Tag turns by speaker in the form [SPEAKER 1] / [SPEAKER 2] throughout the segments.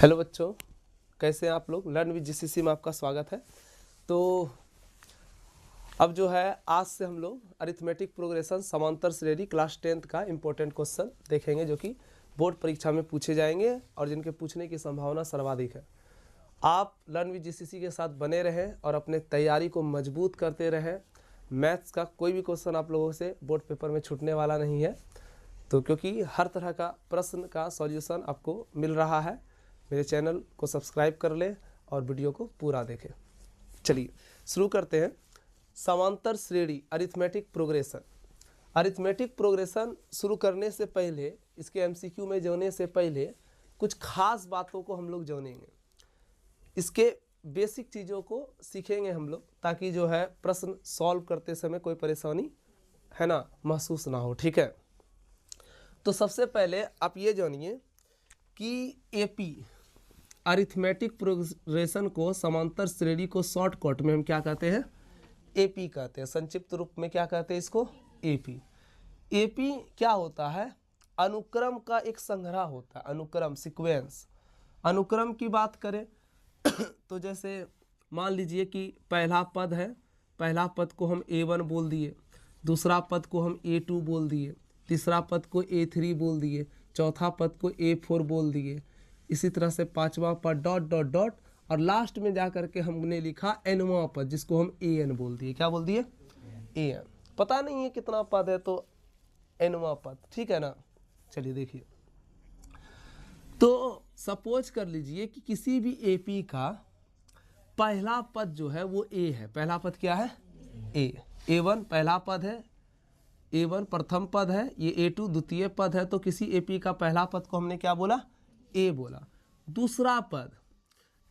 [SPEAKER 1] Hello बच्चों, कैसे हैं आप लोग। लर्न विद जीसीसी में आपका स्वागत है। तो अब जो है आज से हम लोग अरिथमेटिक प्रोग्रेशन समांतर श्रेणी क्लास 10th का इम्पोर्टेंट क्वेश्चन देखेंगे जो कि बोर्ड परीक्षा में पूछे जाएंगे और जिनके पूछने की संभावना सर्वाधिक है। आप लर्न विद जीसीसी के साथ बने रहें और अपने तैयारी को मजबूत करते रहें। मैथ्स का कोई भी क्वेश्चन आप लोगों से बोर्ड पेपर में छूटने वाला नहीं है, तो क्योंकि हर तरह का प्रश्न का सॉल्यूशन आपको मिल रहा है। मेरे चैनल को सब्सक्राइब कर लें और वीडियो को पूरा देखें। चलिए शुरू करते हैं। समांतर श्रेणी अरिथमेटिक प्रोग्रेशन। अरिथमेटिक प्रोग्रेशन शुरू करने से पहले, इसके एमसीक्यू में जाने से पहले कुछ खास बातों को हम लोग जानेंगे। इसके बेसिक चीज़ों को सीखेंगे हम लोग, ताकि जो है प्रश्न सॉल्व करते समय कोई परेशानी है ना महसूस ना हो। ठीक है, तो सबसे पहले आप ये जानिए कि एपी अरिथमेटिक प्रोग्रेशन को, समांतर श्रेणी को शॉर्टकट में हम क्या कहते हैं? एपी कहते हैं। संक्षिप्त रूप में क्या कहते हैं इसको? एपी। एपी क्या होता है? अनुक्रम का एक संग्रह होता है। अनुक्रम, सीक्वेंस। अनुक्रम की बात करें तो जैसे मान लीजिए कि पहला पद है, पहला पद को हम A1 बोल दिए, दूसरा पद को हम A2 बोल दिए, तीसरा पद को A3 बोल दिए, चौथा पद को A4 बोल दिए, इसी तरह से पांचवा पद डॉट डॉट डॉट, और लास्ट में जा करके हमने लिखा nवां पद जिसको हम AN बोल दिए। क्या बोल दिए? AN। पता नहीं है कितना पद है, तो nवां पद। ठीक है ना। चलिए देखिए, तो सपोज कर लीजिए कि किसी भी एपी का पहला पद जो है वो A है। पहला पद क्या है? A। A1 पहला पद है, A1 प्रथम पद है, ये A2 द्वितीय पद है। तो किसी एपी का पहला पद को हमने क्या बोला? A बोला। दूसरा पद,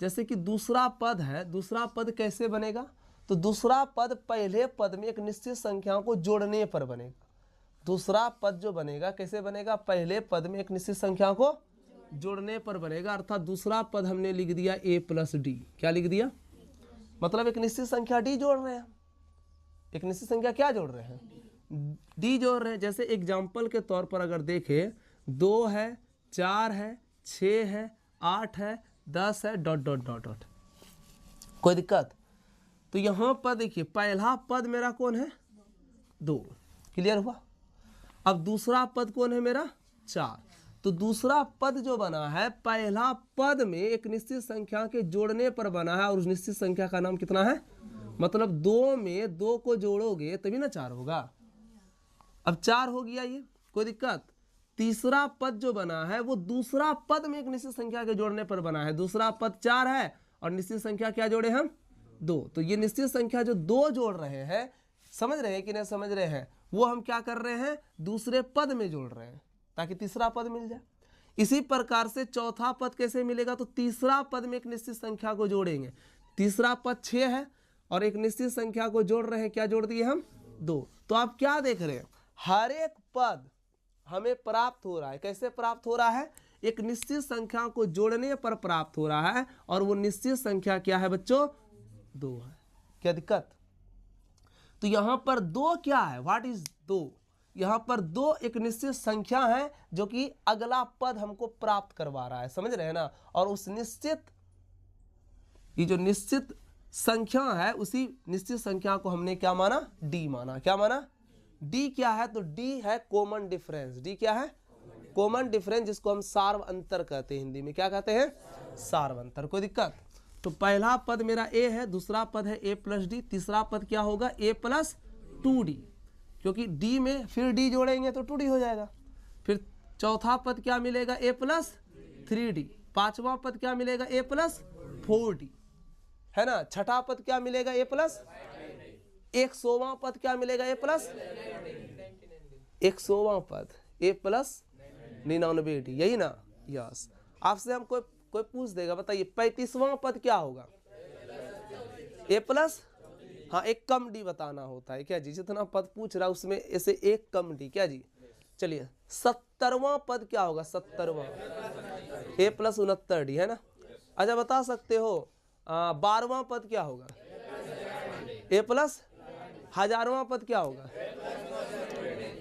[SPEAKER 1] जैसे कि दूसरा पद है, दूसरा पद कैसे बनेगा? तो दूसरा पद पहले पद में एक निश्चित संख्या को जोड़ने पर बनेगा। दूसरा पद जो बनेगा कैसे बनेगा? पहले पद में एक निश्चित संख्या को जोड़ने पर बनेगा। अर्थात दूसरा पद हमने लिख दिया A+D। क्या लिख दिया? मतलब एक निश्चित संख्या D जोड़ रहे हैं। एक निश्चित संख्या क्या जोड़ रहे हैं? D जोड़ रहे हैं। जैसे एग्जाम्पल के तौर पर अगर देखें, 2 है, 4 है, 6 है, 8 है, 10 है, डॉट डॉट डॉट डॉट। कोई दिक्कत? तो यहां पर देखिए, पहला पद मेरा कौन है? 2। क्लियर हुआ? अब दूसरा पद कौन है मेरा? 4। तो दूसरा पद जो बना है, पहला पद में एक निश्चित संख्या के जोड़ने पर बना है, और उस निश्चित संख्या का नाम कितना है? मतलब 2 में 2 को जोड़ोगे तभी ना 4 होगा। अब 4 हो गया ये, कोई दिक्कत? तीसरा पद जो बना है वो दूसरा पद में एक निश्चित संख्या के जोड़ने पर बना है। दूसरा पद 4 है और निश्चित संख्या क्या जोड़े हम? 2। तो ये निश्चित संख्या जो 2 जोड़ रहे हैं, समझ रहे हैं कि नहीं समझ रहे हैं, वो हम क्या कर रहे हैं? दूसरे पद में जोड़ रहे हैं ताकि तीसरा पद मिल जाए। इसी प्रकार से चौथा पद कैसे मिलेगा? तो तीसरा पद में एक निश्चित संख्या को जोड़ेंगे। तीसरा पद 6 है और एक निश्चित संख्या को जोड़ रहे हैं। क्या जोड़ दिए हम? 2। तो आप क्या देख रहे हैं? हर एक पद हमें प्राप्त हो रहा है। कैसे प्राप्त हो रहा है? एक निश्चित संख्या को जोड़ने पर प्राप्त हो रहा है, और वो निश्चित संख्या क्या है बच्चों? 2 है। क्या दिक्कत? तो यहां पर 2 क्या है? What is 2? यहां पर 2 एक निश्चित संख्या है जो कि अगला पद हमको प्राप्त करवा रहा है। समझ रहे हैं ना। और उस निश्चित, ये जो निश्चित संख्या है, उसी निश्चित संख्या को हमने क्या माना? D माना। क्या माना? D क्या है? तो D है कॉमन डिफरेंस। D क्या है? कॉमन डिफरेंस, जिसको हम सार्व अंतर कहते हैं। हिंदी में क्या कहते हैं? सार्व अंतर। कोई दिक्कत? तो पहला पद मेरा A है, दूसरा पद है A+D, तीसरा पद क्या होगा? A+2D, क्योंकि D में फिर D जोड़ेंगे तो 2D हो जाएगा। फिर चौथा पद क्या मिलेगा? A+3D। पांचवा पद क्या मिलेगा? A+4D, है ना। छठा पद क्या मिलेगा? A+100वां पद क्या मिलेगा? A+100वां पद A+99D, यही ना। यस। आपसे हम कोई पूछ देगा, बताइए 35वां पद क्या होगा? A+, हाँ, एक कम D बताना होता है। क्या जी? जितना पद पूछ रहा है उसमें ऐसे एक कम D। क्या जी? चलिए 70वां पद क्या होगा? 70वां A+69D, है ना। अच्छा, बता सकते हो 12वां पद क्या होगा? A+1000वां पद क्या होगा?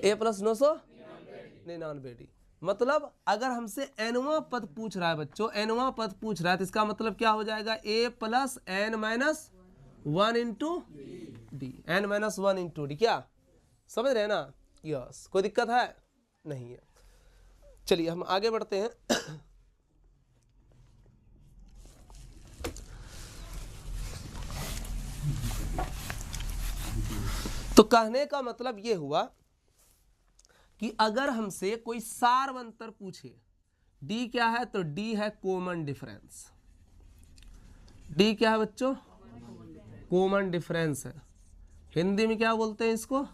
[SPEAKER 1] A+999D। मतलब अगर हमसे nवां पद पूछ रहा है बच्चों, nवां पद पूछ रहा है तो इसका मतलब क्या हो जाएगा, a plus n minus 1 into D, n minus 1 into D. क्या समझ रहे हैं ना? यस, कोई दिक्कत है? नहीं है। चलिए हम आगे बढ़ते हैं। तो कहने का मतलब ये हुआ कि अगर हमसे कोई सारवंतर पूछे, डी क्या है, तो डी है कॉमन डिफरेंस। डी क्या है बच्चों? कॉमन डिफरेंस है। हिंदी में क्या बोलते हैं इसको?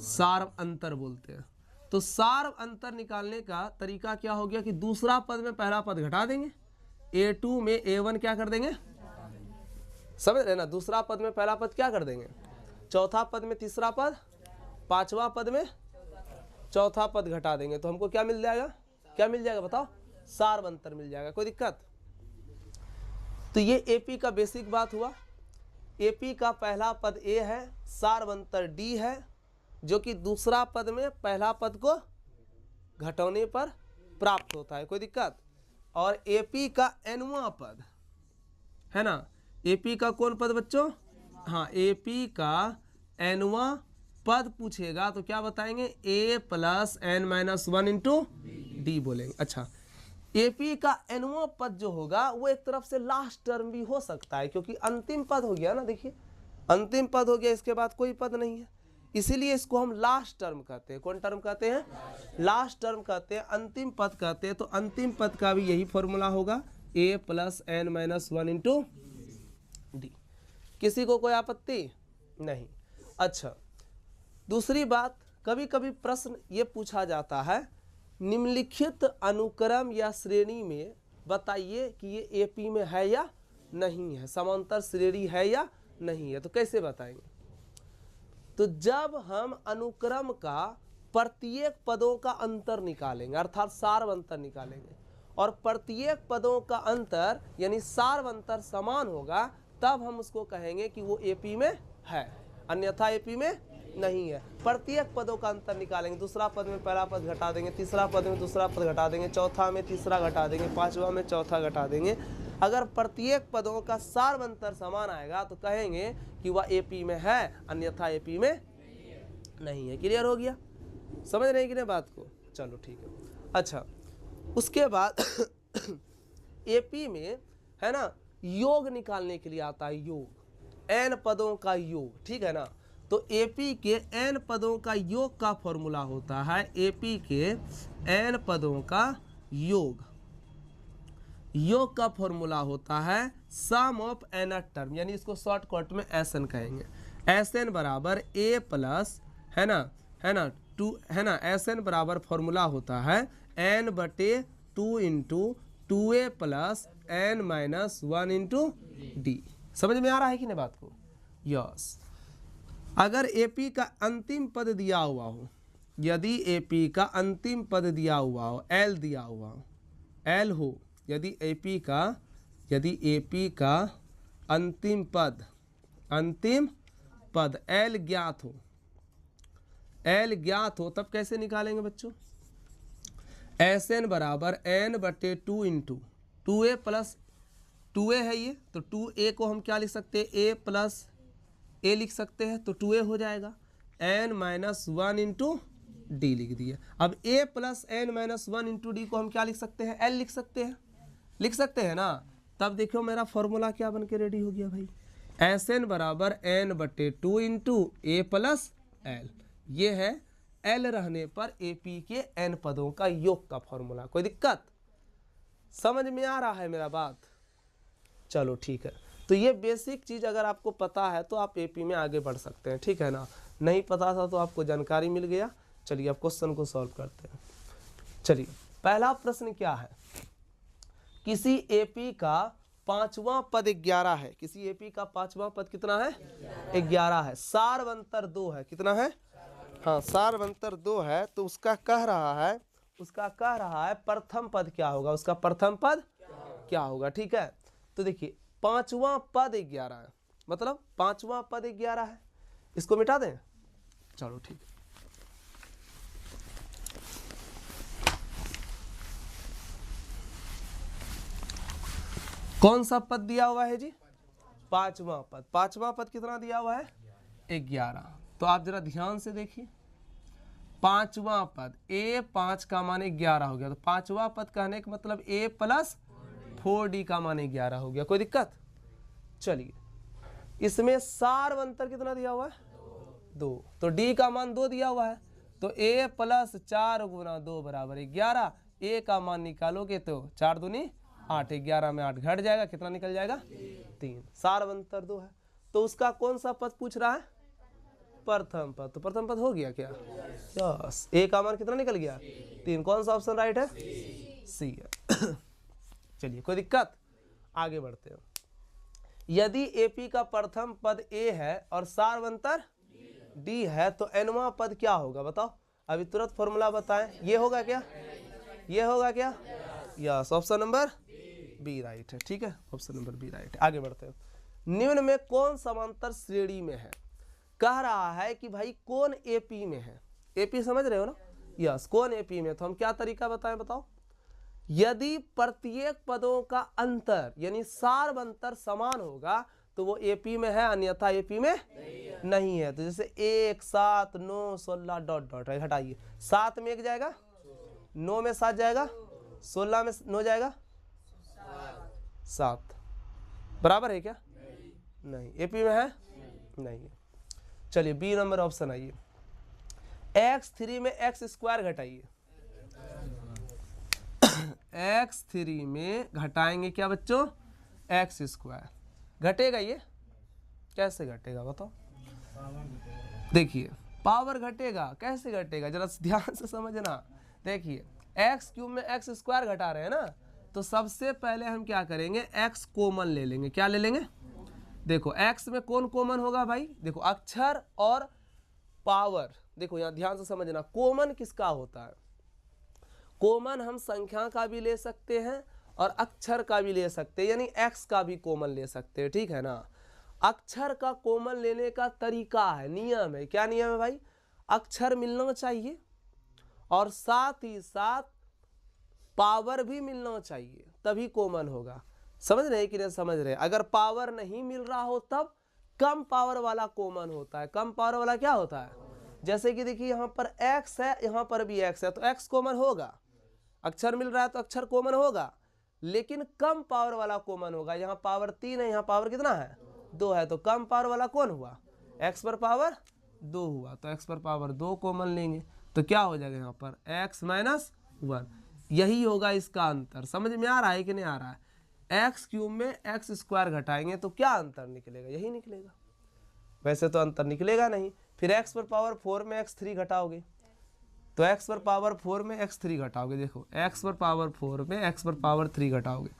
[SPEAKER 1] सार अंतर बोलते हैं। तो सार अंतर निकालने का तरीका क्या हो गया कि दूसरा पद में पहला पद घटा देंगे, a2 में a1 क्या कर देंगे, समझ रहे ना? दूसरा पद में पहला पद क्या कर देंगे, चौथा पद में तीसरा पद, पांचवा पद में चौथा पद घटा देंगे, तो हमको क्या मिल जाएगा? क्या मिल जाएगा बताओ? सार अंतर मिल जाएगा। कोई दिक्कत? तो ये एपी का बेसिक बात हुआ। एपी का पहला पद ए है, सारवंतर डी है, जो कि दूसरा पद में पहला पद को घटाने पर प्राप्त होता है। कोई दिक्कत? और एपी का nवां पद है ना, एपी का कौन पद बच्चों? हाँ, एपी का nवां पद पूछेगा तो क्या बताएंगे, a plus n minus 1 into D बोलेंगे। अच्छा, एपी का nवां पद जो होगा वो एक तरफ से लास्ट टर्म भी हो सकता है, क्योंकि अंतिम पद हो गया ना। देखिए अंतिम पद हो गया, इसके बाद कोई पद नहीं है, इसीलिए इसको हम लास्ट टर्म कहते हैं। कौन टर्म कहते हैं? लास्ट टर्म कहते हैं, अंतिम पद कहते हैं। तो अंतिम पद का भी यही फॉर्मूला होगा, a plus n minus 1 into D. किसी को कोई आपत्ति नहीं? अच्छा, दूसरी बात, कभी कभी प्रश्न ये पूछा जाता है, निम्नलिखित अनुक्रम या श्रेणी में बताइए कि ये एपी में है या नहीं है, समांतर श्रेणी है या नहीं है। तो कैसे बताएंगे? तो जब हम अनुक्रम का प्रत्येक पदों का अंतर निकालेंगे, अर्थात सारवंतर निकालेंगे, और प्रत्येक पदों का अंतर यानी सारवंतर समान होगा, तब हम उसको कहेंगे कि वो एपी में है, अन्यथा एपी में नहीं है। प्रत्येक पदों का अंतर निकालेंगे, दूसरा पद में पहला पद घटा देंगे, तीसरा पद में दूसरा पद घटा देंगे, चौथा में तीसरा घटा देंगे, पांचवा में चौथा घटा देंगे। अगर प्रत्येक पदों का सारवंतर समान आएगा तो कहेंगे कि वह एपी में है, अन्यथा एपी में नहीं है। क्लियर हो गया? समझ रहे हैं कि नहीं बात को? चलो ठीक है। अच्छा, उसके बाद एपी में है ना, योग निकालने के लिए आता है, योग, n पदों का योग, ठीक है ना। तो एपी के n पदों का योग का फॉर्मूला होता है, एपी के n पदों का योग, योग का फॉर्मूला होता है सम ऑफ n टर्म, यानी इसको शॉर्टकट में एसएन कहेंगे। एसएन बराबर a प्लस है ना 2 है ना, एसएन बराबर फॉर्मूला होता है n बटे 2 into 2a plus n minus 1 into D. समझ में आ रहा है कि नहीं बात को? यस। अगर एपी का अंतिम पद दिया हुआ हो, यदि एपी का अंतिम पद दिया हुआ हो, एल दिया हुआ हो, एल हो, यदि एपी का अंतिम पद एल ज्ञात हो, तब कैसे निकालेंगे बच्चों? एस एन बराबर एन बटे 2 इंटू 2a प्लस 2a है ये, तो 2a को हम क्या लिख सकते हैं, a प्लस a लिख सकते हैं, तो 2a हो जाएगा, n माइनस 1 इंटू डी लिख दिया। अब a plus n minus 1 into D को हम क्या लिख सकते हैं, l लिख सकते हैं ना। तब देखो मेरा फॉर्मूला क्या बन के रेडी हो गया भाई, एस एन बराबर n बटे 2 इंटू a प्लस l। ये है l रहने पर एपी के n पदों का योग का फॉर्मूला। कोई दिक्कत? समझ में आ रहा है मेरा बात? चलो ठीक है। तो ये बेसिक चीज अगर आपको पता है तो आप एपी में आगे बढ़ सकते हैं, ठीक है ना। नहीं पता था तो आपको जानकारी मिल गया। चलिए अब क्वेश्चन को सॉल्व करते हैं। चलिए पहला प्रश्न क्या है, किसी एपी का पांचवा पद 11 है, किसी एपी का पांचवा पद कितना है, 11 है, सारवंतर 2 है, कितना है, हाँ सारवंतर 2 है। तो उसका कह रहा है प्रथम पद क्या होगा, उसका प्रथम पद क्या होगा, ठीक है। तो देखिए पांचवा पद 11 है, मतलब पांचवा पद 11 है, इसको मिटा दें। चलो ठीक है। कौन सा पद दिया हुआ है जी? पांचवा पद। पांचवा पद कितना दिया हुआ है? 11। तो आप जरा ध्यान से देखिए, पांचवा पद a 5 का मान 11 हो गया। तो पांचवा पद कहने का मतलब a + 4d का मान 11 हो गया। कोई दिक्कत? चलिए, इसमें सारवंतर कितना दिया हुआ है? 2। तो d का मान 2 दिया हुआ है, तो a + 4 × 2 = 11। a का मान निकालोगे तो 4 दूनी 8, 11 में 8 घट जाएगा, कितना निकल जाएगा? 3। सारवंतर 2 है। तो उसका कौन सा पद पूछ रहा है? प्रथम पद। तो प्रथम पद हो गया क्या? यस। a का मान कितना निकल गया? 3। कौन सा ऑप्शन राइट है? सी है। चलिए, कोई दिक्कत? आगे बढ़ते हैं। यदि AP का प्रथम पद A है और सारवंतर D है तो nवां पद क्या होगा बताओ? अभी तुरंत फॉर्मूला बताएं। ये होगा क्या? ये होगा क्या? Yes, option number B right है। ठीक है, ऑप्शन नंबर बी राइट है। आगे बढ़ते हैं। निम्न में कौन समांतर श्रेणी में है? कह रहा है कि भाई कौन AP में है। AP समझ रहे हो ना? यस, कौन AP में। तो हम क्या तरीका बताएं, बताओ। यदि प्रत्येक पदों का अंतर यानी सारवंतर समान होगा तो वो AP में है, अन्यथा AP में नहीं है। तो जैसे 1, 7, 9, 16 डॉट डॉट है, हटाइए। 7 में 1 जाएगा, 9 में 7 जाएगा, 16 में 9 जाएगा, 7 बराबर है क्या? नहीं। AP में है? नहीं है। चलिए, बी नंबर ऑप्शन आइए। x3 में x² घटाइए। x3 में घटाएंगे क्या बच्चों? x²। घटेगा ये? कैसे घटेगा बताओ? देखिए, पावर घटेगा। कैसे घटेगा जरा ध्यान से समझना। देखिए, x³ में x² घटा रहे हैं ना, तो सबसे पहले हम क्या करेंगे? x कॉमन ले लेंगे। क्या ले लेंगे? देखो, x में कौन कॉमन होगा भाई? देखो, अक्षर और पावर। देखो यहाँ ध्यान से समझना, कॉमन किसका होता है? कॉमन हम संख्या का भी ले सकते हैं और अक्षर का भी ले सकते हैं, यानी x का भी कॉमन ले सकते हैं। ठीक है ना? अक्षर का कॉमन लेने का तरीका है, नियम है। क्या नियम है भाई? अक्षर मिलना चाहिए और साथ ही साथ पावर भी मिलना चाहिए, तभी कॉमन होगा। समझ रहे कि नहीं समझ रहे? अगर पावर नहीं मिल रहा हो तब कम पावर वाला कॉमन होता है। कम पावर वाला क्या होता है? जैसे कि देखिए, यहाँ पर x है, यहाँ पर भी x है, तो x कॉमन होगा। अक्षर मिल रहा है तो अक्षर कॉमन होगा, लेकिन कम पावर वाला कॉमन होगा। यहाँ पावर 3 है, यहाँ पावर कितना है? 2 है, तो कम पावर वाला कौन हुआ? x पर पावर 2 हुआ, तो x पर पावर 2 कॉमन लेंगे तो क्या हो जाएगा? यहाँ पर x - 1। यही होगा इसका अंतर। समझ में आ रहा है कि नहीं आ रहा है? x³ में x² घटाएंगे तो क्या अंतर निकलेगा? यही निकलेगा। वैसे तो अंतर निकलेगा नहीं। फिर x पर पावर 4 में x3 घटाओगे तो x पर पावर 4 में x3 घटाओगे। देखो, x पर पावर 4 में x पर पावर 3 घटाओगे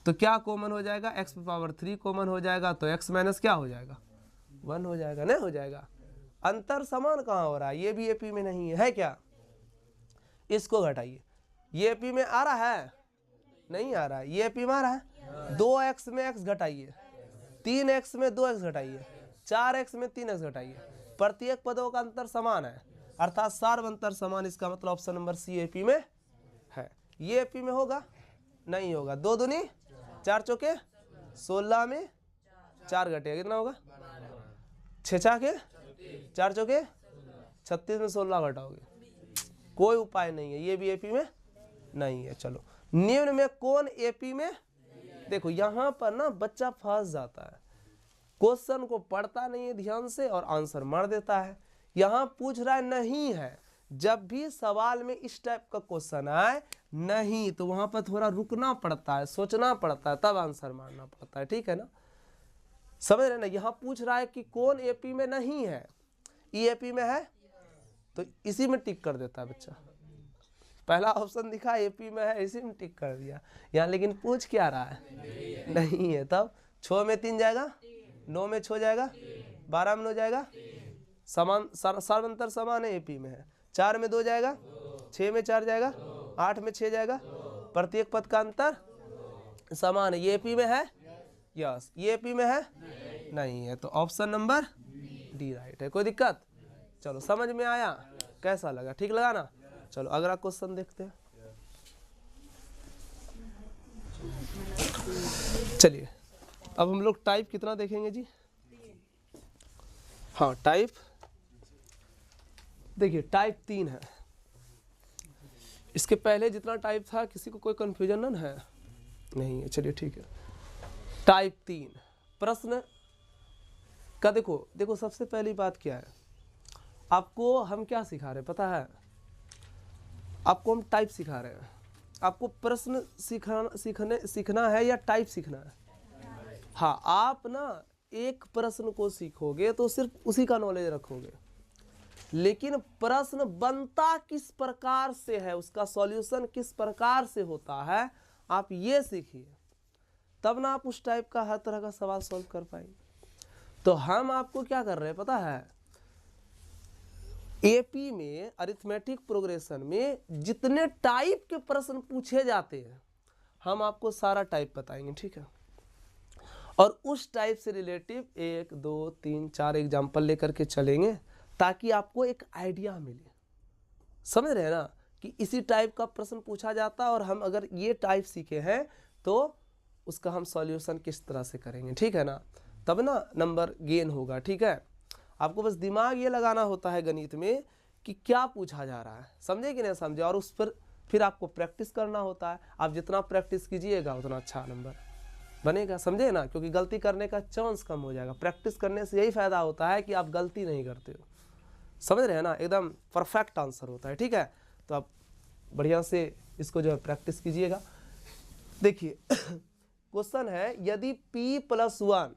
[SPEAKER 1] तो क्या कॉमन हो जाएगा? x पर पावर 3 कॉमन हो जाएगा, तो x माइनस क्या हो जाएगा? 1 हो जाएगा। नहीं हो जाएगा? अंतर समान कहाँ हो रहा है? ये भी AP में नहीं है क्या? इसको घटाइए। ये AP में आ रहा है? नहीं आ रहा है। ये AP में आ रहा है? 2x में x घटाइए, 3x में 2x घटाइए, 4x में 3x घटाइए। प्रत्येक पदों का अंतर समान है, अर्थात सारवंतर समान। इसका मतलब ऑप्शन नंबर सी AP में है। ये AP में होगा? नहीं होगा। 2 दूनी 4 चौके 16 में 4 घटेगा, कितना होगा? 6 चाके 4 चौके 36 में 16 घटाओगे। कोई उपाय नहीं है, ये भी AP में नहीं है। चलो, निम्न में कौन AP में? देखो, यहाँ पर ना बच्चा फंस जाता है, क्वेश्चन को पढ़ता नहीं है ध्यान से और आंसर मार देता है। यहाँ पूछ रहा है नहीं है। जब भी सवाल में इस टाइप का क्वेश्चन आए नहीं, तो वहां पर थोड़ा रुकना पड़ता है, सोचना पड़ता है, तब आंसर मारना पड़ता है। ठीक है ना? समझ रहे ना? यहाँ पूछ रहा है कि कौन AP में नहीं है, ये AP में है, तो इसी में टिक कर देता है बच्चा। पहला ऑप्शन दिखा AP में है, इसी में टिक कर दिया। यहाँ लेकिन पूछ क्या रहा है? नहीं है। तब 6 में 3 जाएगा, 9 में 6 जाएगा, 12 में 9 जाएगा। समान सारवंतर समान है, AP में है। 4 में 2 जाएगा, 6 में 4 जाएगा, 8 में 6 जाएगा। प्रत्येक पद का अंतर समान है। ये AP में है? यस। ये AP में है? नहीं है। तो ऑप्शन नंबर डी राइट है। कोई दिक्कत? चलो, समझ में आया? कैसा लगा? ठीक लगा ना? चलो, अगला क्वेश्चन देखते हैं। चलिए अब हम लोग टाइप कितना देखेंगे जी? हाँ टाइप देखिए टाइप 3 है। इसके पहले जितना टाइप था किसी को कोई कन्फ्यूजन है? नहीं है, चलिए ठीक है। टाइप 3 प्रश्न का देखो सबसे पहली बात क्या है, आपको हम क्या सिखा रहे हैं पता है? आपको हम टाइप सिखा रहे हैं। आपको प्रश्न सीखना है या टाइप सीखना है? हाँ, आप ना एक प्रश्न को सीखोगे तो सिर्फ उसी का नॉलेज रखोगे, लेकिन प्रश्न बनता किस प्रकार से है, उसका सॉल्यूशन किस प्रकार से होता है, आप ये सीखिए, तब ना आप उस टाइप का हर तरह का सवाल सॉल्व कर पाएंगे। तो हम आपको क्या कर रहे हैं पता है, एपी में अरिथमेटिक प्रोग्रेशन में जितने टाइप के प्रश्न पूछे जाते हैं हम आपको सारा टाइप बताएंगे, ठीक है? और उस टाइप से रिलेटिव 1 2 3 4 एग्जाम्पल लेकर के चलेंगे ताकि आपको एक आइडिया मिले। समझ रहे हैं ना कि इसी टाइप का प्रश्न पूछा जाता है और हम अगर ये टाइप सीखे हैं तो उसका हम सॉल्यूशन किस तरह से करेंगे, ठीक है ना? तब ना नंबर गेन होगा, ठीक है? आपको बस दिमाग ये लगाना होता है गणित में कि क्या पूछा जा रहा है, समझे कि नहीं समझे, और उस पर फिर आपको प्रैक्टिस करना होता है। आप जितना प्रैक्टिस कीजिएगा उतना अच्छा नंबर बनेगा, समझे ना? क्योंकि गलती करने का चांस कम हो जाएगा। प्रैक्टिस करने से यही फायदा होता है कि आप गलती नहीं करते हो, समझ रहे हैं ना? एकदम परफेक्ट आंसर होता है, ठीक है? तो आप बढ़िया से इसको जो है प्रैक्टिस कीजिएगा। देखिए क्वेश्चन है, यदि p+1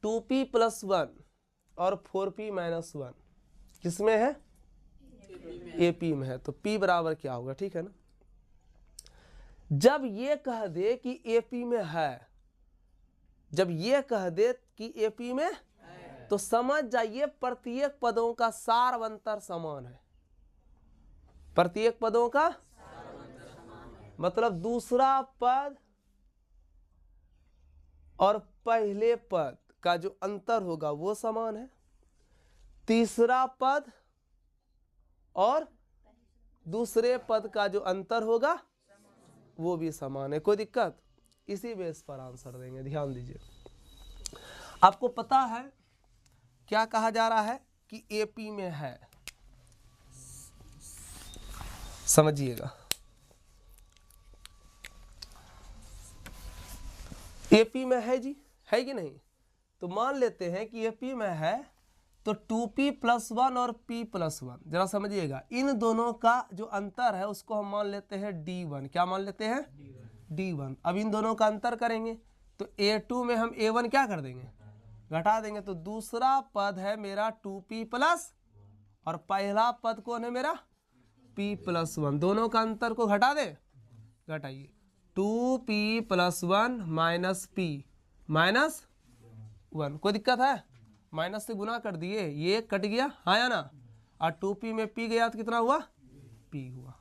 [SPEAKER 1] 2p+1 और 4p-1 किसमें है? AP में है, तो p बराबर क्या होगा, ठीक है ना? जब ये कह दे कि AP में है, जब ये कह दे कि AP में तो समझ जाइए प्रत्येक पदों का सारवंतर समान है। प्रत्येक पदों का मतलब दूसरा पद और पहले पद का जो अंतर होगा वो समान है, तीसरा पद और दूसरे पद का जो अंतर होगा वो भी समान है। कोई दिक्कत? इसी बेस पर आंसर देंगे, ध्यान दीजिए। आपको पता है क्या कहा जा रहा है कि एपी में है, समझिएगा। एपी में है जी, है कि नहीं? तो मान लेते हैं कि एपी में है तो 2p+1 और p+1 जरा समझिएगा, इन दोनों का जो अंतर है उसको हम मान लेते हैं d1। क्या मान लेते हैं? d1। अब इन दोनों का अंतर करेंगे तो a2 में हम a1 क्या कर देंगे? घटा देंगे। तो दूसरा पद है मेरा 2p+ और पहला पद कौन है मेरा? p+1। दोनों का अंतर को घटा दे, घटाइए। 2p+1 -p-1। कोई दिक्कत है? माइनस से गुना कर दिए, ये कट गया, हाँ या ना? और 2p में p गया तो कितना हुआ? p हुआ।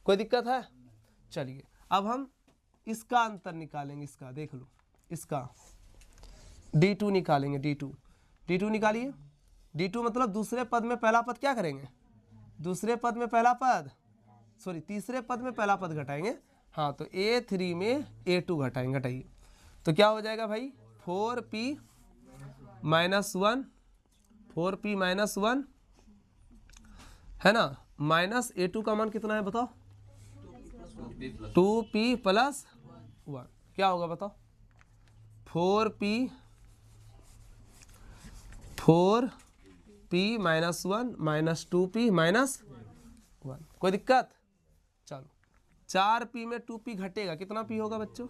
[SPEAKER 1] कोई दिक्कत है? चलिए अब हम इसका अंतर निकालेंगे। इसका देख लो, इसका d2 निकालेंगे। d2 निकालिए। d2 मतलब दूसरे पद में पहला पद क्या करेंगे? दूसरे पद में पहला पद, सॉरी तीसरे पद में पहला पद घटाएंगे। हाँ, तो a3 में a2 घटाएंगे। घटाइए तो क्या हो जाएगा भाई? 4p-1 4p-1 है ना, माइनस a2 का मान कितना है बताओ? 2p+1 क्या होगा बताओ? 4p-1 -2p-1। कोई दिक्कत? चलो 4p में 2p घटेगा, कितना p होगा बच्चों?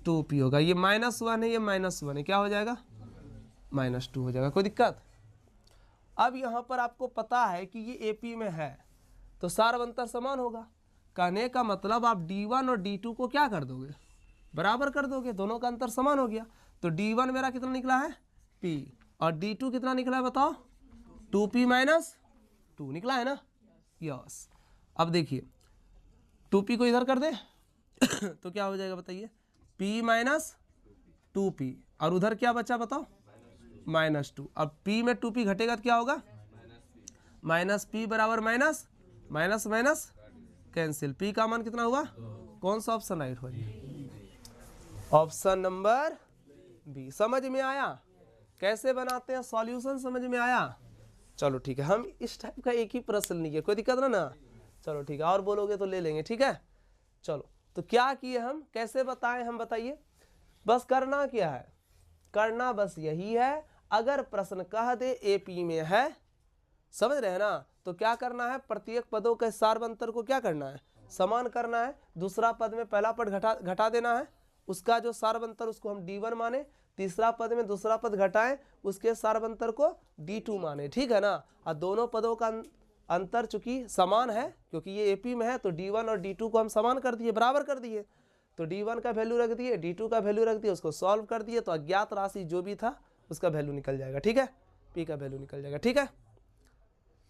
[SPEAKER 1] 2p होगा। ये -1 है, ये -1 है, क्या हो जाएगा? -2 हो जाएगा। कोई दिक्कत? अब यहाँ पर आपको पता है कि ये AP में है तो सारवंतर समान होगा। कहने का मतलब आप D1 और D2 को क्या कर दोगे? बराबर कर दोगे, दोनों का अंतर समान हो गया। तो D1 मेरा कितना निकला है? P, और D2 कितना निकला है बताओ? 2p-2 निकला है ना? यस। अब देखिए 2p को इधर कर दे तो क्या हो जाएगा बताइए? p-2p, और उधर क्या बचा बताओ? -2। अब p में 2p घटेगा तो क्या होगा? -p बराबर माइनस कैंसिल। p का मान कितना हुआ? कौन सा ऑप्शन राइट हो जाए? Option number B. समझ में आया कैसे बनाते हैं सॉल्यूशन, समझ में आया? चलो ठीक है, हम इस टाइप का एक ही प्रश्न लिए, कोई दिक्कत ना। चलो ठीक है, और बोलोगे तो ले लेंगे, ठीक है। चलो तो क्या किए हम, कैसे बताएं हम, बताइए। बस करना क्या है, करना बस यही है, अगर प्रश्न कह दे एपी में है, समझ रहे हैं ना, तो क्या करना है, प्रत्येक पदों के सार्वंतर को क्या करना है, समान करना है। दूसरा पद में पहला पद घटा देना है, उसका जो सार्वंतर उसको हम d1 माने। तीसरा पद में दूसरा पद घटाएं, उसके सार्वंतर को d2 माने, ठीक है ना। और दोनों पदों का अंतर चूंकि समान है, क्योंकि ये एपी में है, तो d1 और d2 को हम समान कर दिए, बराबर कर दिए। तो d1 का वैल्यू रख दिए, d2 का वैल्यू रख दिए, उसको सॉल्व कर दिए, तो अज्ञात राशि जो भी था उसका वैल्यू निकल जाएगा, ठीक है। p का वैल्यू निकल जाएगा, ठीक है।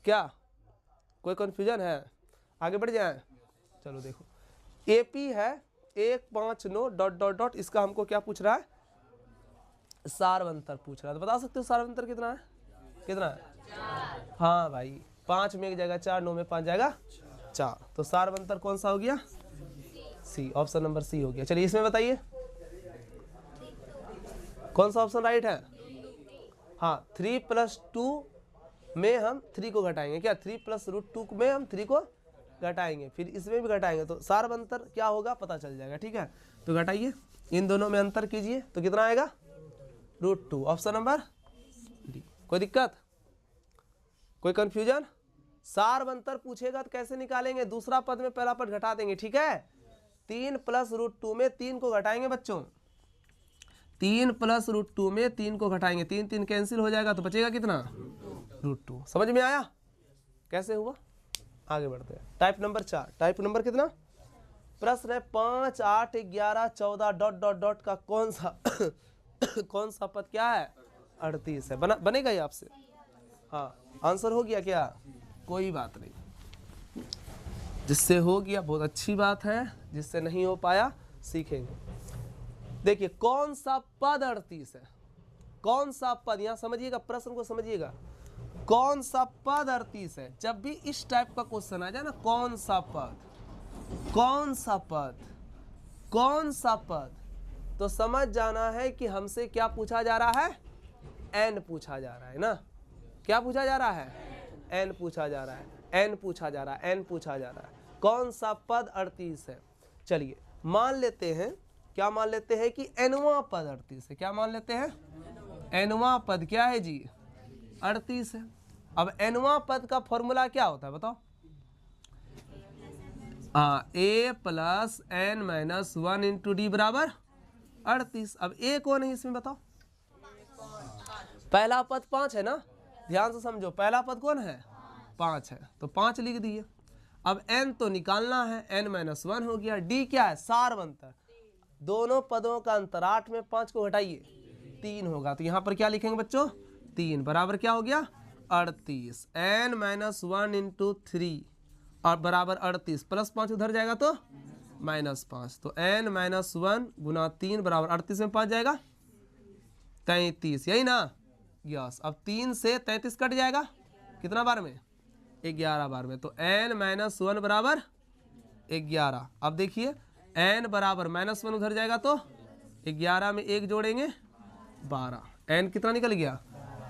[SPEAKER 1] क्या कोई कंफ्यूजन है? आगे बढ़ जाए। चलो देखो, एपी है 159 डॉट डॉट डॉट, इसका हमको क्या पूछ रहा है, सार्वंतर पूछ रहा है। तो बता सकते हो सार्वंतर कितना है, कितना है? हाँ भाई, 5 में 1 जाएगा 4, 9 में 5 जाएगा 4, तो सार्वंतर कौन सा हो गया, सी, ऑप्शन नंबर सी हो गया। चलिए इसमें बताइए कौन सा ऑप्शन राइट है। हाँ, 3+2 में हम 3 को घटाएंगे, क्या 3+√2 में हम 3 को घटाएंगे, फिर इसमें भी घटाएंगे, तो सार्वंतर क्या होगा पता चल जाएगा, ठीक है। तो घटाइए, इन दोनों में अंतर कीजिए, तो कितना आएगा, √2, ऑप्शन नंबर डी। कोई दिक्कत, कोई कंफ्यूजन? सार्वंतर पूछेगा तो कैसे निकालेंगे, दूसरा पद में पहला पद घटा देंगे, ठीक है। 3+√2 में 3 को घटाएंगे बच्चों, 3+√2 में 3 को घटाएंगे, 3 3 कैंसिल हो जाएगा, तो बचेगा कितना, √2। समझ में आया कैसे हुआ? आगे बढ़ते हैं। टाइप नंबर 4, टाइप नंबर कितना, प्रश्न है 5, 8, 11, 14 डॉट डॉट डॉट का कौन सा कौन सा पद क्या है, 38 है। बनेगा ये आपसे? हाँ, आंसर हो गया क्या? कोई बात नहीं, जिससे हो गया बहुत अच्छी बात है, जिससे नहीं हो पाया सीखेंगे। देखिए कौन सा पद 38 है, कौन सा पद, यहां समझिएगा, प्रश्न को समझिएगा, कौन सा पद 38 है। जब भी इस टाइप का क्वेश्चन आ जाए ना, कौन सा पद, कौन सा पद, कौन सा पद, तो समझ जाना है कि हमसे क्या पूछा जा रहा है, n पूछा जा रहा है ना। क्या पूछा जा रहा है, n पूछा जा रहा है, n पूछा जा रहा है, n पूछा जा रहा है। कौन सा पद 38 है। चलिए मान लेते हैं, क्या मान लेते हैं कि nवां पद 38 है। क्या मान लेते हैं, nवां पद क्या है जी, 38 है। अब nवां पद का फॉर्मूला क्या होता है बताओ, a+n-1 इंटू डी बराबर 38। अब a कौन है इसमें बताओ, पहला पद 5 है ना, ध्यान से समझो, पहला पद कौन है, 5 है, तो 5 लिख दिए। अब n तो निकालना है, n-1 हो गया। d क्या है, सार्वंतर, दोनों पदों का अंतर 8 में 5 को घटाइए 3 होगा, तो यहाँ पर क्या लिखेंगे बच्चों, 3 बराबर क्या हो गया, 38, n-1 इंटू 3 और बराबर 38, प्लस 5 उधर जाएगा तो -5, तो n-1 गुना 3 बराबर 38 में 5 जाएगा 33, यही ना, यस। अब 3 से 33 कट जाएगा, कितना बार में, 11 बार में, तो n-1 बराबर 11। अब देखिए n बराबर -1 उधर जाएगा तो 11 में 1 जोड़ेंगे 12, n कितना निकल गया,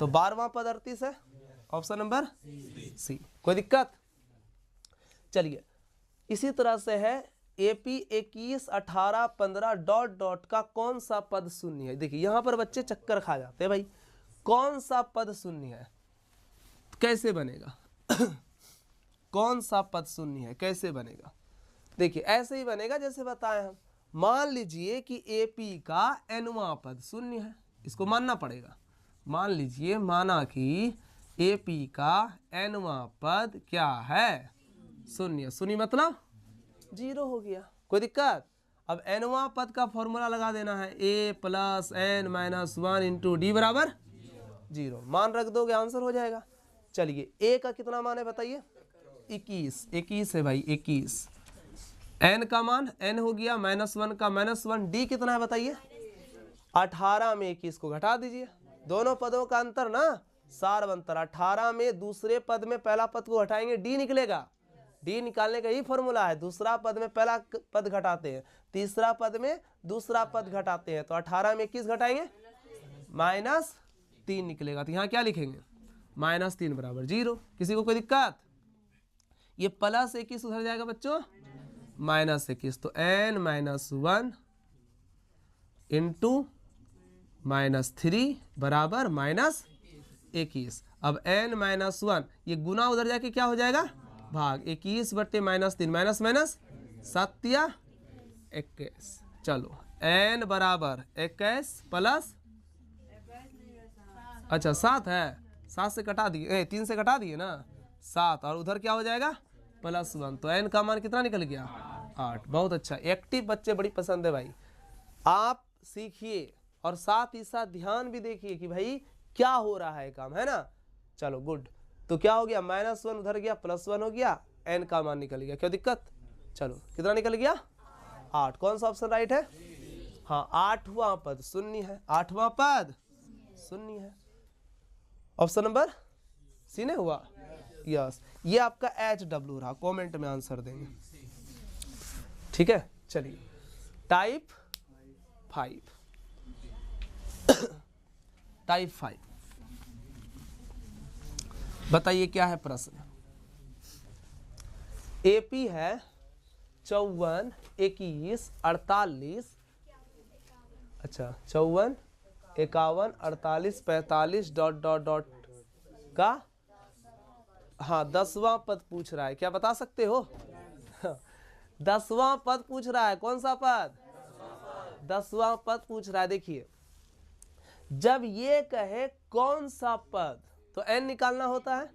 [SPEAKER 1] तो 12वां पद 38 है, ऑप्शन नंबर सी। कोई दिक्कत? चलिए इसी तरह से है एपी 21, 18, 15 डॉट डॉट का कौन सा पद शून्य है। देखिए यहाँ पर बच्चे चक्कर खा जाते हैं भाई, कौन सा पद शून्य है, कैसे बनेगा कौन सा पद शून्य है, कैसे बनेगा। देखिए ऐसे ही बनेगा जैसे बताए हम। मान लीजिए कि एपी का nवां पद शून्य है, इसको मानना पड़ेगा। मान लीजिए, माना कि एपी का nवां पद क्या है, शून्य। शून्य मतलब 0 हो गया, कोई दिक्कत? अब nवां पद का फॉर्मूला लगा देना है, a+n-1 इंटू डी बराबर 0, मान रख दोगे आंसर हो जाएगा। चलिए a का कितना मान है बताइए, 21 है भाई, 21। n का मान n हो गया, -1 का -1, d कितना है बताइए, 18 में 21 को घटा दीजिए, दोनों पदों का अंतर ना, सार्वंतर। 18 में दूसरे पद में पहला पद को घटाएंगे d निकलेगा, डी निकालने का ही फॉर्मूला है। दूसरा पद में पहला पद घटाते हैं, तीसरा पद में दूसरा पद घटाते हैं, तो 18 में 21 घटाएंगे -3 निकलेगा। तो यहाँ क्या लिखेंगे -3 बराबर 0। किसी को कोई दिक्कत? ये +21 उधर जाएगा बच्चों -21, तो n-1 इंटू -3 बराबर -21। अब n-1 ये गुना उधर जाके क्या हो जाएगा भाग, 21 बट्टे -3 माइनस माइनस 7 या 21। चलो n बराबर 21 प्लस, अच्छा 7 है, 7 से कटा दिए, 3 से कटा दिए ना 7, और उधर क्या हो जाएगा +1, तो n का मान कितना निकल गया 8। बहुत अच्छा, एक्टिव बच्चे बड़ी पसंद है भाई। आप सीखिए और साथ ही साथ ध्यान भी देखिए कि भाई क्या हो रहा है काम, है ना। चलो गुड, तो क्या हो गया -1 उधर गया, +1 हो गया, n का मान निकल गया, क्या दिक्कत। चलो कितना निकल गया 8। कौन सा ऑप्शन राइट है? हाँ 8वां पद शून्य है, 8वां पद शून्य है। ऑप्शन नंबर सी ने हुआ, यस। ये आपका HW रहा, कमेंट में आंसर देंगे, ठीक है। चलिए टाइप 5, टाइप 5 बताइए क्या है प्रश्न। एपी है 54, 21, 48, अच्छा 54, 51, 48, 45 ... का, हाँ 10वां पद पूछ रहा है, क्या बता सकते हो? 10वां पद पूछ रहा है, कौन सा पद? 10वां पद पूछ रहा है। देखिए जब ये कहे कौन सा पद तो n निकालना होता है,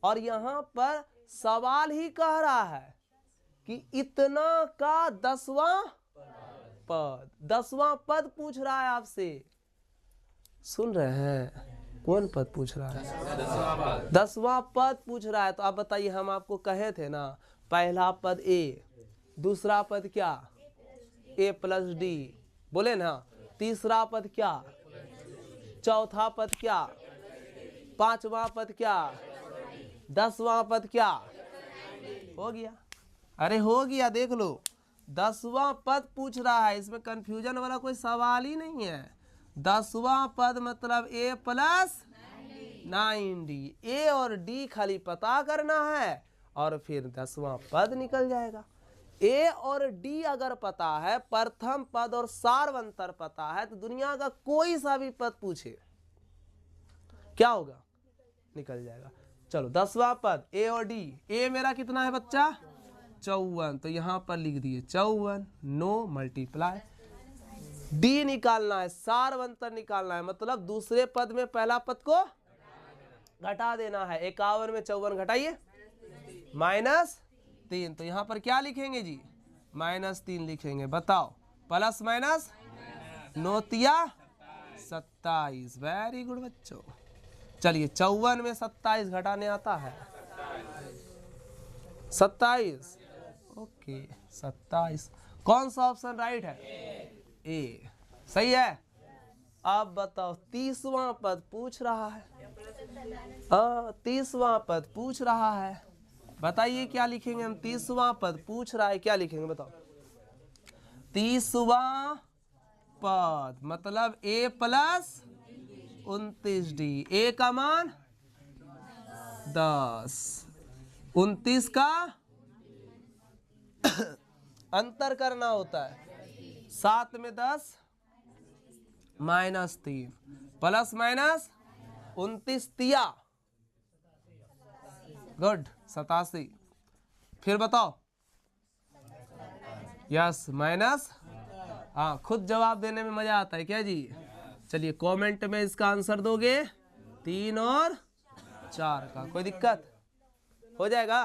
[SPEAKER 1] और यहां पर सवाल ही कह रहा है कि इतना का 10वां पद, 10वां पद पूछ रहा है आपसे। सुन रहे हैं? कौन पद पूछ रहा है? 10वां पद पूछ रहा है। तो आप बताइए, हम आपको कहे थे ना पहला पद a, दूसरा पद क्या a + d, बोले ना। तीसरा पद क्या, चौथा पद क्या, 5वां पद क्या, 10वां पद क्या, हो गया। अरे हो गया, देख लो 10वां पद पूछ रहा है, इसमें कंफ्यूजन वाला कोई सवाल ही नहीं है। 10वां पद मतलब a + 9d, a और d खाली पता करना है और फिर 10वां पद निकल जाएगा। a और d अगर पता है, प्रथम पद और सार्वंतर पता है, तो दुनिया का कोई सा भी पद पूछे क्या होगा, निकल जाएगा। चलो 10वां पद a और d, a मेरा कितना है बच्चा 54, तो यहां पर लिख दिए 54, नो मल्टीप्लाई। d निकालना है, सार्वंतर निकालना है, मतलब दूसरे पद में पहला पद को घटा देना है। 51 में 54 घटाइए -3, तो यहां पर क्या लिखेंगे जी -3 लिखेंगे। बताओ प्लस माइनस नोतिया 27, वेरी गुड बच्चों। चलिए 54 में 27 घटाने आता है 27, ओके 27। कौन सा ऑप्शन राइट है? ए, सही है। अब बताओ 30वां पद पूछ रहा है, 30वां पद पूछ रहा है, बताइए क्या लिखेंगे हम। 30वां पद पूछ रहा है, क्या लिखेंगे बताओ। 30वां पद मतलब a + 29d, a का मान 10, 29 का अंतर करना होता है, 7 में 10 -3 प्लस माइनस 29 तिया, गुड 87। फिर बताओ, यस माइनस, हाँ खुद जवाब देने में मजा आता है क्या जी। चलिए कमेंट में इसका आंसर दोगे 3 और 4 का, कोई दिक्कत हो जाएगा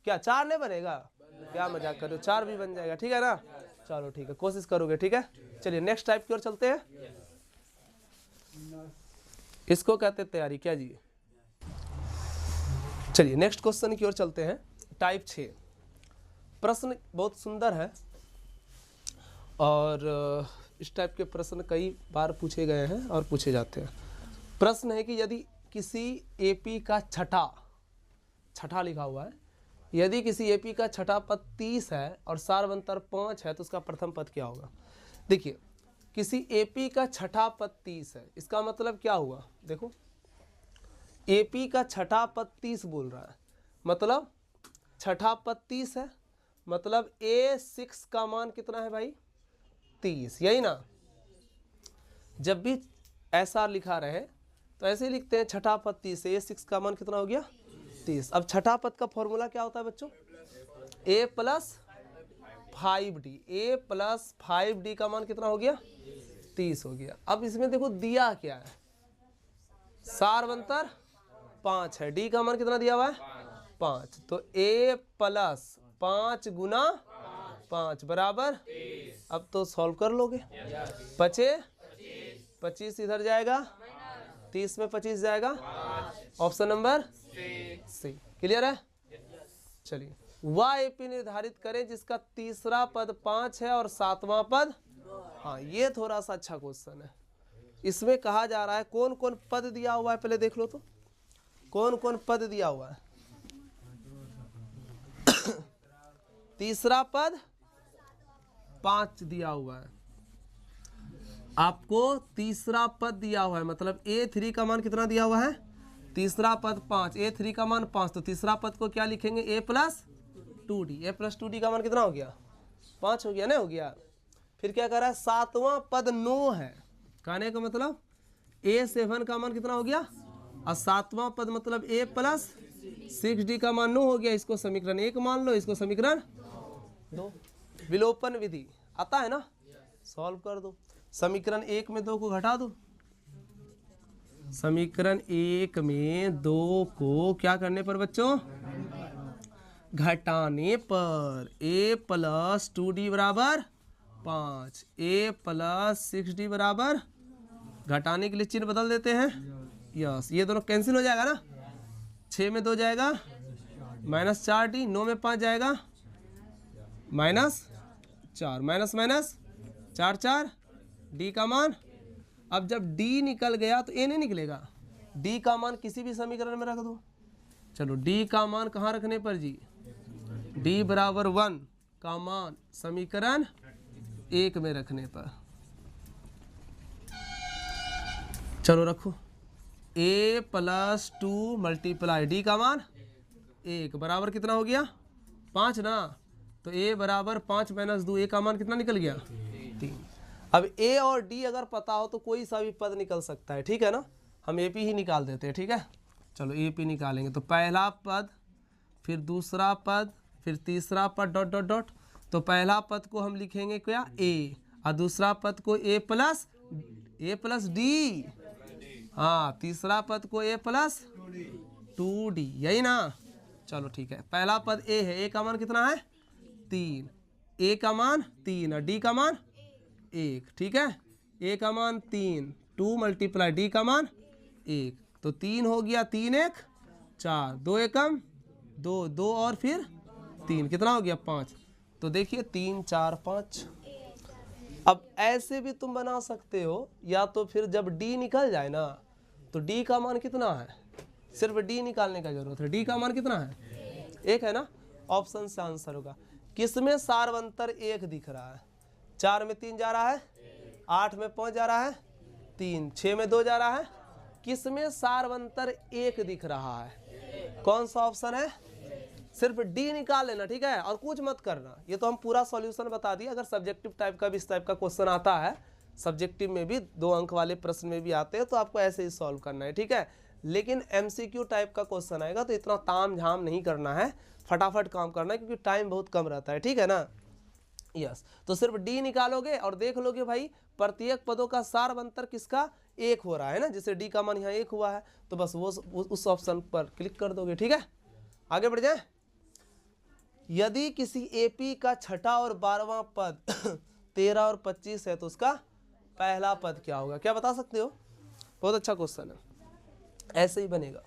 [SPEAKER 1] क्या? 4 नहीं बनेगा क्या, मजाक करो, 4 भी बन जाएगा, ठीक है ना। चलो ठीक है, कोशिश करोगे, ठीक है। चलिए नेक्स्ट टाइप की ओर चलते हैं, इसको कहते हैं तैयारी क्या जी। चलिए नेक्स्ट क्वेश्चन की ओर चलते हैं, टाइप 6। प्रश्न बहुत सुंदर है और इस टाइप के प्रश्न कई बार पूछे गए हैं और पूछे जाते हैं। प्रश्न है कि यदि किसी एपी का छठा लिखा हुआ है, यदि किसी एपी का छठा पद 30 है और सार्वंतर 5 है तो उसका प्रथम पद क्या होगा। देखिए किसी एपी का छठा पद 30 है, इसका मतलब क्या हुआ, देखो एपी का छठा पद 30 बोल रहा है, मतलब छठा पद 30 है, मतलब A6 का मान कितना है भाई 30, यही ना। जब भी ऐसा लिखा रहे तो ऐसे लिखते हैं छठा पद 30 है, A6 का मान कितना हो गया 30। अब छठा पद का फॉर्मूला क्या होता है बच्चों, A plus 5D, A plus 5D का मान कितना हो गया 30 हो गया। अब इसमें देखो दिया क्या है, सार्वंतर 5 है, D का मान कितना दिया हुआ है 5, तो A प्लस 5 गुना 5 बराबर, अब तो सॉल्व कर लोगे, बचे 25 इधर जाएगा, 30 में 25 जाएगा, ऑप्शन नंबर सी। क्लियर है। चलिए वह एपी निर्धारित करें जिसका तीसरा पद 5 है और सातवां पद, हाँ ये थोड़ा सा अच्छा क्वेश्चन है। इसमें कहा जा रहा है कौन कौन पद दिया हुआ है, पहले देख लो तो कौन कौन पद दिया हुआ है। तीसरा पद 5 दिया हुआ है, आपको तीसरा पद दिया हुआ है, मतलब A3 का मान कितना दिया हुआ है, तीसरा पद 5, A3 का मान 5, तो तीसरा पद को क्या लिखेंगे A plus 2D, A plus 2D का मान कितना हो गया 5 हो गया ना, हो गया। फिर क्या कर रहा है, सातवां पद 9 है, कहने का मतलब A7 का मान कितना हो गया, और सातवां पद मतलब A प्लस 6D का मान 9 हो गया। इसको समीकरण 1 मान लो, इसको समीकरण 2। विलोपन विधि आता है ना, सॉल्व कर दो। समीकरण 1 में 2 को घटा दो, समीकरण 1 में 2 को क्या करने पर बच्चों, घटाने पर। A प्लस 2D बराबर 5, A प्लस 6D बराबर, घटाने के लिए चिन्ह बदल देते हैं, यस ये दोनों कैंसिल हो जाएगा ना, 6 में 2 जाएगा माइनस 4D, 9 में 5 जाएगा माइनस 4, माइनस माइनस 4 4, D का मान, अब जब D निकल गया तो A नहीं निकलेगा, D का मान किसी भी समीकरण में रख दो। चलो D का मान कहाँ रखने पर जी, D बराबर 1 का मान समीकरण 1 में रखने पर। चलो रखो, A प्लस 2 मल्टीप्लाई D का मान 1 बराबर कितना हो गया 5 ना, तो A बराबर 5 माइनस 2, A का मान कितना निकल गया 3। अब A और D अगर पता हो तो कोई सा भी पद निकल सकता है, ठीक है ना, हम AP ही निकाल देते हैं, ठीक है। चलो AP निकालेंगे तो पहला पद, फिर दूसरा पद, फिर तीसरा पद डॉट डॉट डॉट, तो पहला पद को हम लिखेंगे क्या A, और दूसरा पद को A प्लस D, हाँ तीसरा पद को A प्लस 2D, यही ना। चलो ठीक है, पहला पद A है, A का मान कितना है 3, A का मान 3 और D का मान 1, ठीक है। A का मान 3, 2 मल्टीप्लाई D का मान 1, तो 3 हो गया, 3 1 4, 2 एकम 2, 2 और फिर 3, कितना हो गया 5। तो देखिए 3 4 5। अब ऐसे भी तुम बना सकते हो, या तो फिर जब D निकल जाए ना तो D का मान कितना है, सिर्फ D निकालने का जरूरत है, D का मान कितना है 1 है ना, ऑप्शन से आंसर होगा। किसमें सार्वंतर 1 दिख रहा है, 4 में 3 जा रहा है, 8 में 5 जा रहा है 3, 6 में 2 जा रहा है, किसमें सार्वंतर 1 दिख रहा है, कौन सा ऑप्शन है, सिर्फ D निकाल लेना, ठीक है, और कुछ मत करना। ये तो हम पूरा सॉल्यूशन बता दिया। अगर सब्जेक्टिव टाइप का भी इस टाइप का क्वेश्चन आता है, सब्जेक्टिव में भी 2 अंक वाले प्रश्न में भी आते हैं, तो आपको ऐसे ही सॉल्व करना है, ठीक है। लेकिन MCQ टाइप का क्वेश्चन आएगा तो इतना ताम झाम नहीं करना है, फटाफट काम करना है, क्योंकि टाइम बहुत कम रहता है, ठीक है ना। यस, तो सिर्फ D निकालोगे और देख लोगे भाई प्रत्येक पदों का सार्वंतर किसका 1 हो रहा है ना, जैसे D का मान यहाँ 1 हुआ है, तो बस वो उस ऑप्शन पर क्लिक कर दोगे, ठीक है। आगे बढ़ जाए। यदि किसी AP का छठा और 12वां पद 13 और 25 है तो उसका पहला पद क्या होगा, क्या बता सकते हो। बहुत अच्छा क्वेश्चन है, ऐसे ही बनेगा।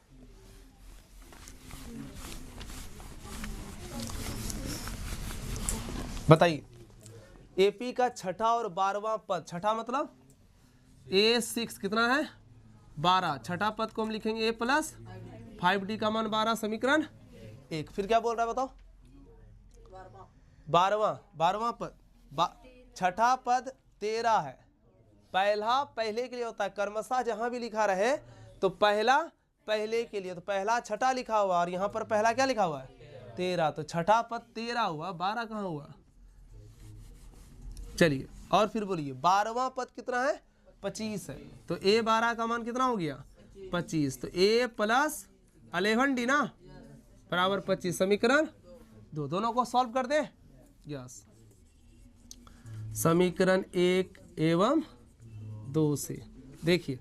[SPEAKER 1] बताइए, AP का छठा और 12वां पद, छठा मतलब A6 कितना है 12, छठा पद को हम लिखेंगे A प्लस 5D का मान 12, समीकरण 1। फिर क्या बोल रहा है बताओ, 12वां पद, छठा पद 13 है। पहला पहले के लिए होता है, कर्मशः जहां भी लिखा रहे तो पहला पहले के लिए, तो पहला छठा लिखा हुआ और यहाँ पर पहला क्या लिखा हुआ है 13, तो छठा पद 13 हुआ, 12 कहाँ हुआ। चलिए और फिर बोलिए 12वां पद कितना है 25 है, तो a 12 का मान कितना हो गया 25, तो a प्लस 11d ना बराबर 25, समीकरण 2। दोनों को सॉल्व कर दे, यस, समीकरण 1 एवं 2 से देखिए।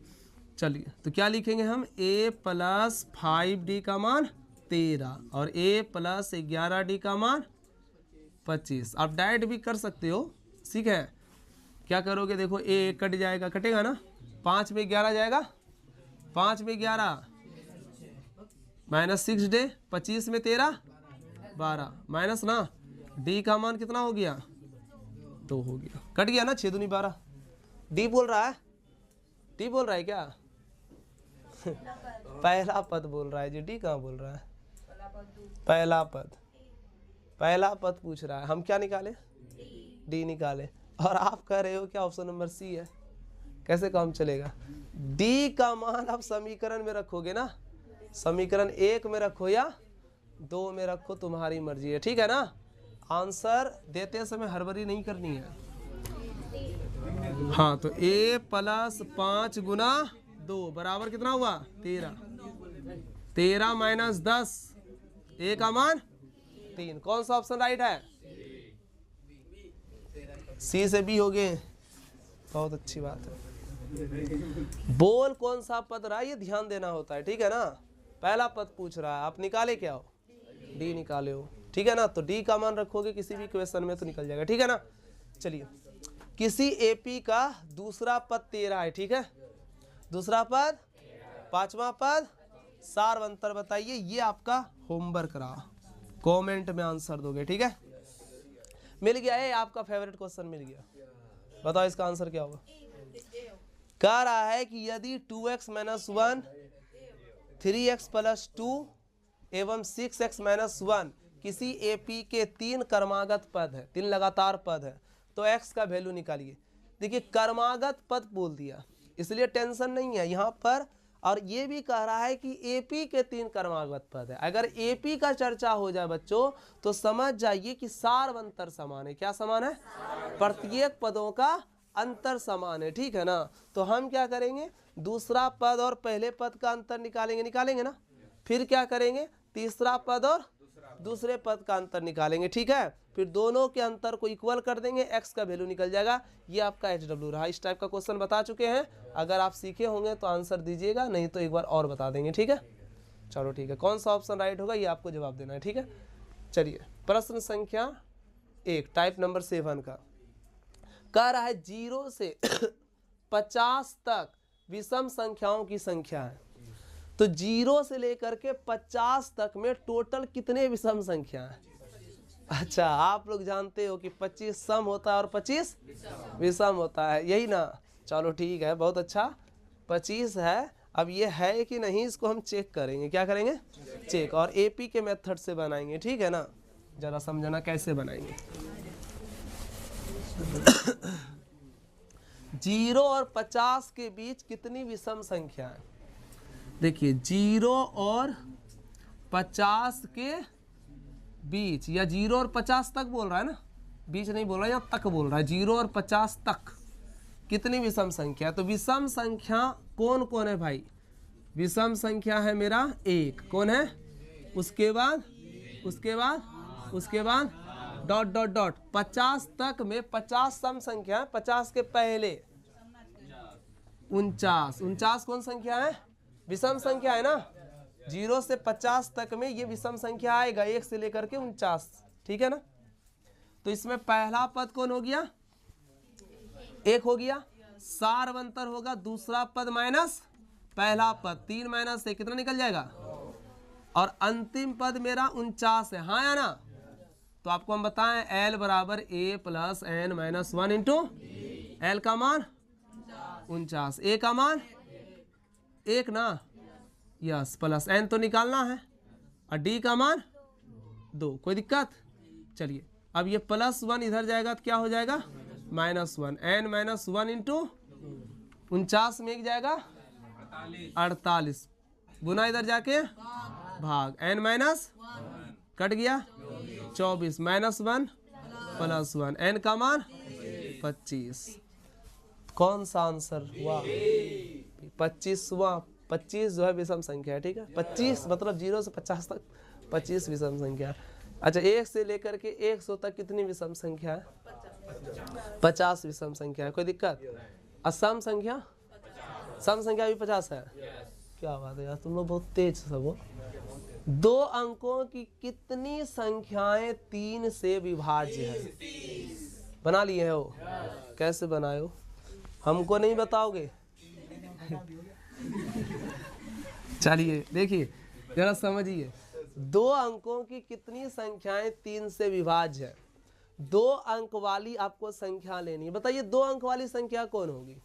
[SPEAKER 1] चलिए तो क्या लिखेंगे हम, a प्लस 5d का मान 13 और a प्लस 11d का मान 25। आप डायरेक्ट भी कर सकते हो, ठीक है। क्या करोगे, देखो a कट जाएगा, कटेगा ना, 5 में 11 जाएगा, 5 में 11 माइनस 6 डे, 25 में 13 12 माइनस ना, d का मान कितना हो गया 2 हो गया, कट गया ना, 6 दूनी 12। d बोल रहा है, d बोल रहा है क्या पहला पद बोल रहा है जी, डी कहाँ बोल रहा है, पहला पद पूछ रहा है, हम क्या निकाले डी निकाले, और आप कह रहे हो क्या ऑप्शन नंबर सी है, कैसे काम चलेगा। डी का मान आप समीकरण में रखोगे ना, समीकरण 1 में रखो या 2 में रखो, तुम्हारी मर्जी है, ठीक है ना। आंसर देते समय हड़बड़ी नहीं करनी है। हाँ तो a प्लस 5 गुना 2 बराबर कितना हुआ 13, 13 माइनस 10, a का मान 3। कौन सा ऑप्शन राइट है, सी से बी हो गए, बहुत अच्छी बात है। बोल कौन सा पद रहा है ये ध्यान देना होता है, ठीक है ना। पहला पद पूछ रहा है, आप निकाले क्या हो, डी निकाले हो, ठीक है ना। तो डी का मान रखोगे किसी भी क्वेश्चन में तो निकल जाएगा, ठीक है ना। चलिए, किसी एपी का दूसरा पद 13 है, ठीक है, दूसरा पद, पांचवा पद, सार अंतर बताइए। ये आपका होमवर्क रहा, कमेंट में आंसर दोगे, ठीक है। मिल गया है, आपका फेवरेट क्वेश्चन मिल गया, बताओ इसका आंसर क्या होगा। कह रहा है कि यदि 2x - 1 3x + 2 एवं 6x - 1 किसी एपी के 3 क्रमागत पद है, 3 लगातार पद है, तो x का वैल्यू निकालिए। देखिए क्रमागत पद बोल दिया इसलिए टेंशन नहीं है यहाँ पर, और ये भी कह रहा है कि एपी के 3 क्रमागत पद है। अगर एपी का चर्चा हो जाए बच्चों तो समझ जाइए कि सार अंतर समान है। क्या समान है, प्रत्येक पदों का अंतर समान है, ठीक है ना। तो हम क्या करेंगे, दूसरा पद और पहले पद का अंतर निकालेंगे ना, फिर क्या करेंगे, तीसरा पद और दूसरे पद का अंतर निकालेंगे, ठीक है। फिर दोनों के अंतर को इक्वल कर देंगे, x का वैल्यू निकल जाएगा। ये आपका HW रहा। इस टाइप का क्वेश्चन बता चुके हैं, अगर आप सीखे होंगे तो आंसर दीजिएगा, नहीं तो एक बार और बता देंगे, ठीक है। चलो ठीक है, कौन सा ऑप्शन राइट होगा ये आपको जवाब देना है, ठीक है। चलिए प्रश्न संख्या 1 टाइप नंबर 7 का कह रहा है 0 से 50 तक विषम संख्याओं की संख्या है। तो 0 से लेकर के 50 तक में टोटल कितने विषम संख्या हैं। अच्छा, आप लोग जानते हो कि 25 सम होता है और 25 विषम होता है, यही ना। चलो ठीक है, बहुत अच्छा, 25 है। अब ये है कि नहीं इसको हम चेक करेंगे, क्या करेंगे, चेक, और एपी के मेथड से बनाएंगे, ठीक है ना। जरा समझना कैसे बनाएंगे। 0 और 50 के बीच कितनी विषम संख्या है। देखिए 0 और 50 के बीच, या 0 और 50 तक बोल रहा है ना, बीच नहीं बोल रहा है, या तक बोल रहा है। 0 और 50 तक कितनी विषम संख्या। तो विषम संख्या कौन कौन है भाई, विषम संख्या है मेरा 1, कौन है, उसके बाद डॉट डॉट डॉट 50 तक में 50 सम संख्या है, 50 के पहले 49 कौन संख्या है, विषम संख्या है ना। 0 से 50 तक में ये विषम संख्या आएगा, 1 से लेकर के 49, ठीक है ना। तो इसमें पहला पद कौन हो गया, 1 हो गया, सार अंतर होगा दूसरा पद माइनस पहला पद, 3 - 1 कितना निकल जाएगा, और अंतिम पद मेरा 49 है, हाँ या ना। तो आपको हम बताएं L बराबर A + n - 1 इंटू L का मान 49, A का मान 1 ना, यस, प्लस n तो निकालना है, और D का मान 2, कोई दिक्कत। चलिए अब ये +1 इधर जाएगा तो क्या हो जाएगा -1, n - 1 इंटू 49 में एक जाएगा 48, गुना इधर जाके भाग, n - कट गया 24 -1 +1, n का मान 25। कौन सा आंसर हुआ 25 हुआ। 25 जो है विषम संख्या है, ठीक है। 25 मतलब 0 से 50 तक 25 विषम संख्या। अच्छा 1 से लेकर के 100 तक कितनी विषम संख्या है? 50 विषम संख्या है। कोई दिक्कत? असम संख्या, सम संख्या भी 50 है। क्या बात है यार, तुम लोग बहुत तेज सब हो। 2 अंकों की कितनी संख्याएं 3 से विभाज्य है? बना लिए हो? कैसे बनाए हो? हमको नहीं बताओगे? चलिए देखिए जरा समझिए, 2 अंकों की कितनी संख्याएं 3 से विभाज्य है? 2 अंक वाली आपको संख्या लेनी है। बताइए 2 अंक वाली संख्या कौन होगी?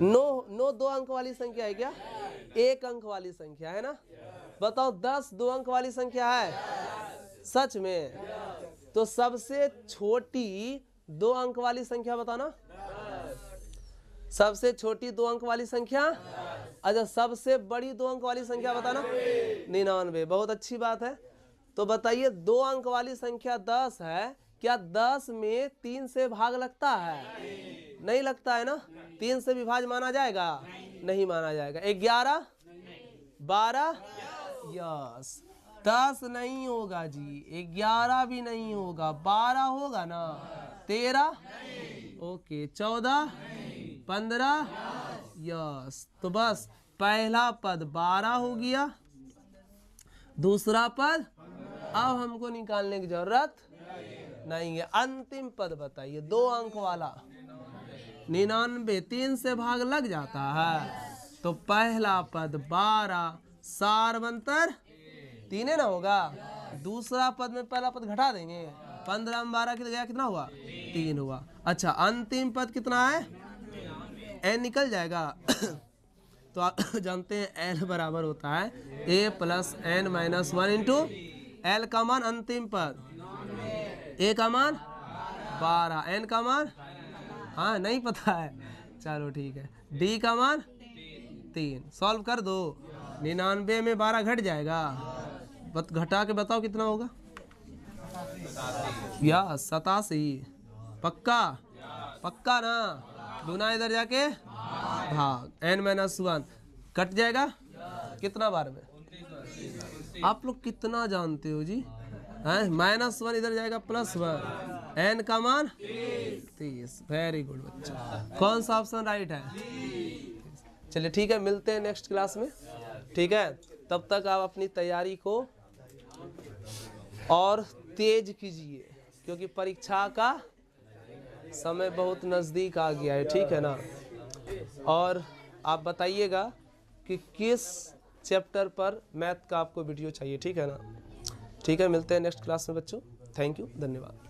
[SPEAKER 1] नो 2 अंक वाली संख्या है क्या? 1 अंक वाली संख्या है ना। बताओ 10 2 अंक वाली संख्या है? सच में? तो सबसे छोटी 2 अंक वाली संख्या बताना। सबसे छोटी 2 अंक वाली संख्या। अच्छा सबसे बड़ी 2 अंक वाली संख्या बताना। 99। बहुत अच्छी बात है। तो बताइए 2 अंक वाली संख्या 10 है, क्या 10 में 3 से भाग लगता है? नहीं लगता है ना। 3 से विभाज्य माना जाएगा? नहीं माना जाएगा। 11 12 यस 10 नहीं होगा जी, 11 भी नहीं होगा, 12 होगा ना, 13 ओके, 14 15 यस। तो बस पहला पद 12 हो गया, दूसरा पद अब हमको निकालने की जरूरत नहीं है। अंतिम पद बताइए 2 अंक वाला। 99 3 से भाग लग जाता है, तो पहला पद 12 सारवंतर 3 ना होगा। दूसरा पद में पहला पद घटा देंगे, 15 में 12 गया कितना हुआ? 3 हुआ। अच्छा अंतिम पद कितना है? n निकल जाएगा। तो आप जानते हैं l बराबर होता है a + n - 1 इंटू l का मान अंतिम पद, a का मान 12, n का मान हाँ नहीं पता है, चलो ठीक है, d का मान 3। सॉल्व कर दो। 99 में 12 घट जाएगा, घटा के बताओ कितना होगा? या 87। पक्का? पक्का ना। गुना इधर जाके भाग, n - 1 कट जाएगा कितना बार में? आप लोग कितना जानते हो जी हैं? -1 इधर जाएगा +1, n का मान 30। वेरी गुड बच्चा, कौन सा ऑप्शन राइट है? चलिए ठीक है, मिलते हैं नेक्स्ट क्लास में, ठीक है। तब तक आप अपनी तैयारी को और तेज कीजिए, क्योंकि परीक्षा का समय बहुत नज़दीक आ गया है, ठीक है ना। और आप बताइएगा कि किस चैप्टर पर मैथ का आपको वीडियो चाहिए, ठीक है ना। ठीक है, मिलते हैं नेक्स्ट क्लास में बच्चों। थैंक यू, धन्यवाद।